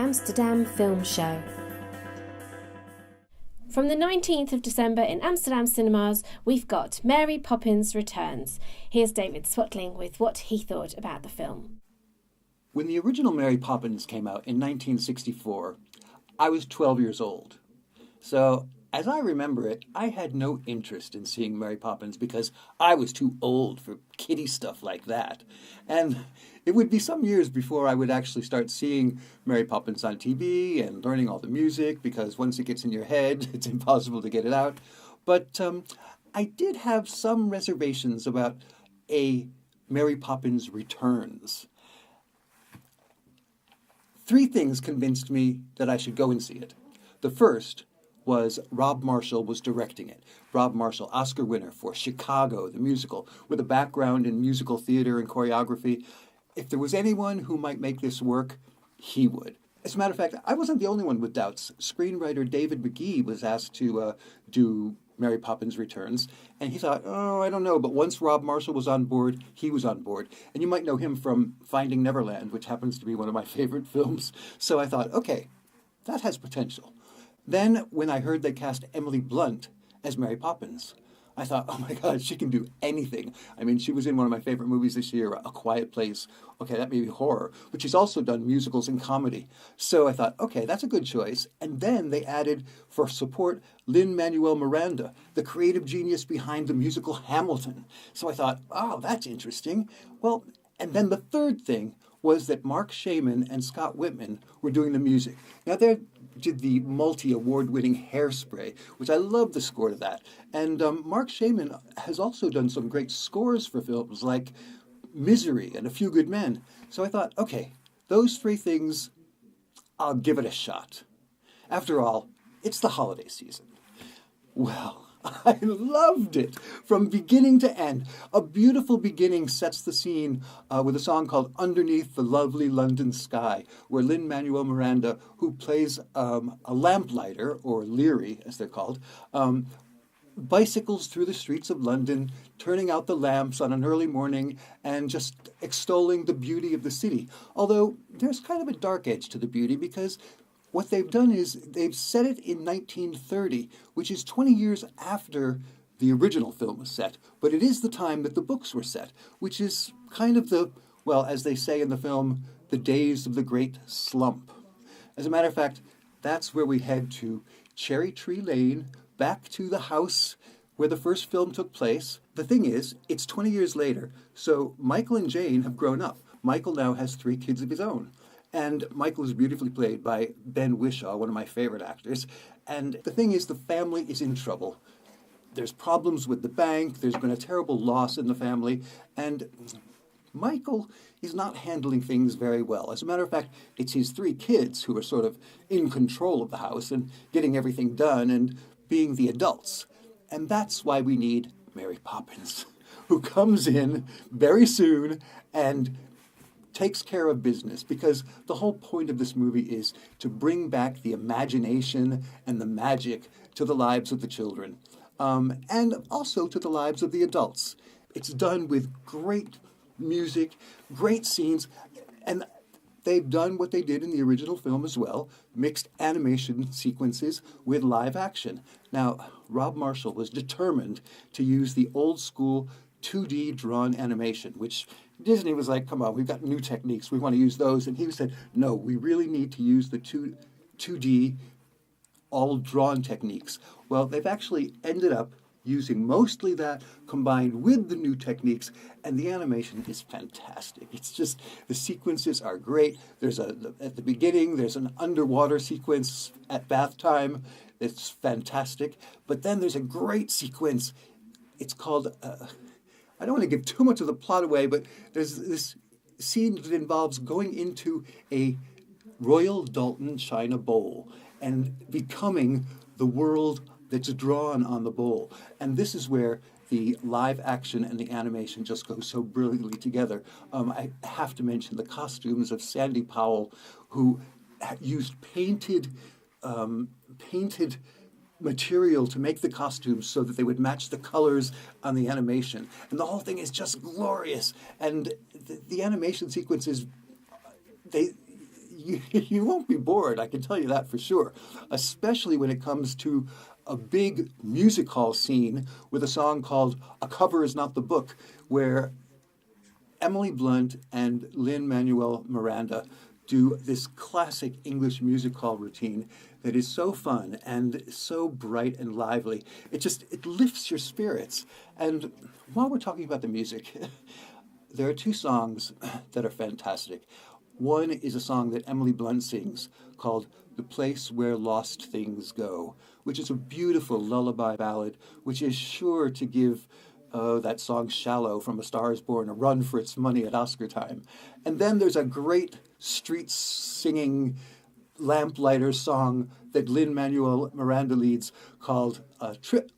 Amsterdam Film Show. From the 19th of December in Amsterdam cinemas, we've got Mary Poppins Returns. Here's David Swatling with what he thought about the film. When the original Mary Poppins came out in 1964, I was 12 years old. So, as I remember it, I had no interest in seeing Mary Poppins because I was too old for kiddie stuff like that. And it would be some years before I would actually start seeing Mary Poppins on TV and learning all the music, because once it gets in your head, it's impossible to get it out. But I did have some reservations about a Mary Poppins Returns. 3 things convinced me that I should go and see it. The first was Rob Marshall was directing it. Rob Marshall, Oscar winner for Chicago, the musical, with a background in musical theater and choreography. If there was anyone who might make this work, he would. As a matter of fact, I wasn't the only one with doubts. Screenwriter David McGee was asked to do Mary Poppins Returns, and he thought, I don't know, but once Rob Marshall was on board, he was on board. And you might know him from Finding Neverland, which happens to be one of my favorite films. So I thought, okay, that has potential. Then, when I heard they cast Emily Blunt as Mary Poppins, I thought, oh my God, she can do anything. I mean, she was in one of my favorite movies this year, A Quiet Place. Okay, that may be horror, but she's also done musicals and comedy. So I thought, okay, that's a good choice. And then they added, for support, Lin-Manuel Miranda, the creative genius behind the musical Hamilton. So I thought, oh, that's interesting. Well, and then the third thing was that Mark Shaman and Scott Whitman were doing the music. Now, they did the multi-award-winning Hairspray, which I love the score to that. And Mark Shaman has also done some great scores for films like Misery and A Few Good Men. So I thought, okay, those 3 things, I'll give it a shot. After all, it's the holiday season. Well, I loved it from beginning to end. A beautiful beginning sets the scene with a song called Underneath the Lovely London Sky, where Lin-Manuel Miranda, who plays a lamplighter, or Leary as they're called, bicycles through the streets of London, turning out the lamps on an early morning and just extolling the beauty of the city. Although there's kind of a dark edge to the beauty, because what they've done is they've set it in 1930, which is 20 years after the original film was set. But it is the time that the books were set, which is kind of the, well, as they say in the film, the days of the great slump. As a matter of fact, that's where we head to Cherry Tree Lane, back to the house where the first film took place. The thing is, it's 20 years later, so Michael and Jane have grown up. Michael now has 3 kids of his own. And Michael is beautifully played by Ben Whishaw, one of my favorite actors. And the thing is, the family is in trouble. There's problems with the bank, there's been a terrible loss in the family, and Michael is not handling things very well. As a matter of fact, it's his 3 kids who are sort of in control of the house and getting everything done and being the adults. And that's why we need Mary Poppins, who comes in very soon and takes care of business, because the whole point of this movie is to bring back the imagination and the magic to the lives of the children, and also to the lives of the adults. It's done with great music, great scenes, and they've done what they did in the original film as well, mixed animation sequences with live action. Now, Rob Marshall was determined to use the old school 2D drawn animation, which Disney was like, come on, we've got new techniques, we want to use those. And he said, no, we really need to use the 2D all drawn techniques. Well, they've actually ended up using mostly that combined with the new techniques, and the animation is fantastic. It's just, the sequences are great. At the beginning, there's an underwater sequence at bath time. It's fantastic. But then there's a great sequence. It's called, I don't want to give too much of the plot away, but there's this scene that involves going into a Royal Dalton China bowl and becoming the world that's drawn on the bowl. And this is where the live action and the animation just go so brilliantly together. I have to mention the costumes of Sandy Powell, who used painted material to make the costumes so that they would match the colors on the animation. And the whole thing is just glorious. And the animation sequences, you won't be bored, I can tell you that for sure, especially when it comes to a big music hall scene with a song called A Cover Is Not the Book, where Emily Blunt and Lin-Manuel Miranda do this classic English music hall routine that is so fun and so bright and lively. It lifts your spirits. And while we're talking about the music, there are two songs that are fantastic. One is a song that Emily Blunt sings called The Place Where Lost Things Go, which is a beautiful lullaby ballad, which is sure to give that song Shallow from A Star Is Born a run for its money at Oscar time. And then there's a great street singing lamplighter song that Lin-Manuel Miranda leads called Trip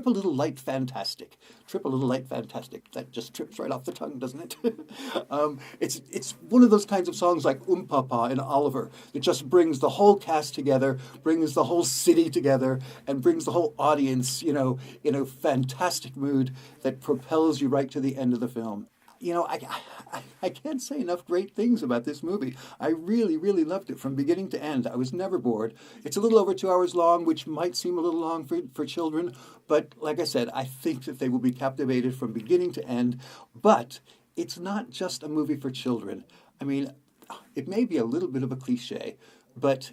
a Little Light Fantastic. Trip a Little Light Fantastic. That just trips right off the tongue, doesn't it? It's one of those kinds of songs like Papa and Oliver that just brings the whole cast together, brings the whole city together, and brings the whole audience, in a fantastic mood that propels you right to the end of the film. I can't say enough great things about this movie. I really, really loved it from beginning to end. I was never bored. It's a little over 2 hours long, which might seem a little long for children, but like I said, I think that they will be captivated from beginning to end. But it's not just a movie for children. I mean, it may be a little bit of a cliche, but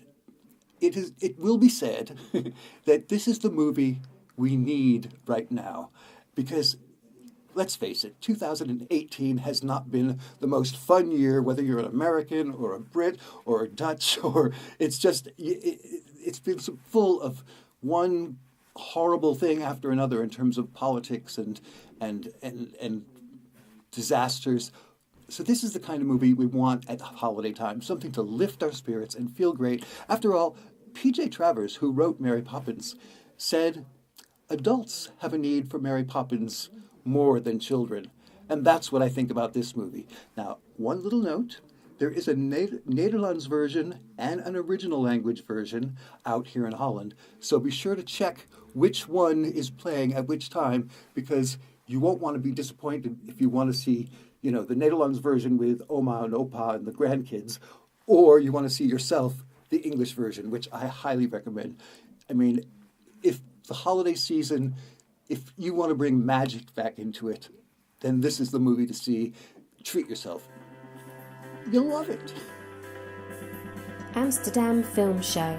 it will be said that this is the movie we need right now, because let's face it, 2018 has not been the most fun year, whether you're an American or a Brit or a Dutch, or it's been so full of one horrible thing after another in terms of politics and disasters. So this is the kind of movie we want at holiday time, something to lift our spirits and feel great. After all, P.J. Travers, who wrote Mary Poppins, said, adults have a need for Mary Poppins more than children. And that's what I think about this movie. Now, one little note, there is a Nederlands version and an original language version out here in Holland. So be sure to check which one is playing at which time, because you won't want to be disappointed if you want to see, the Nederlands version with Oma and Opa and the grandkids, or you want to see yourself the English version, which I highly recommend. I mean, if the holiday season, if you want to bring magic back into it, then this is the movie to see. Treat yourself. You'll love it. Amsterdam Film Show.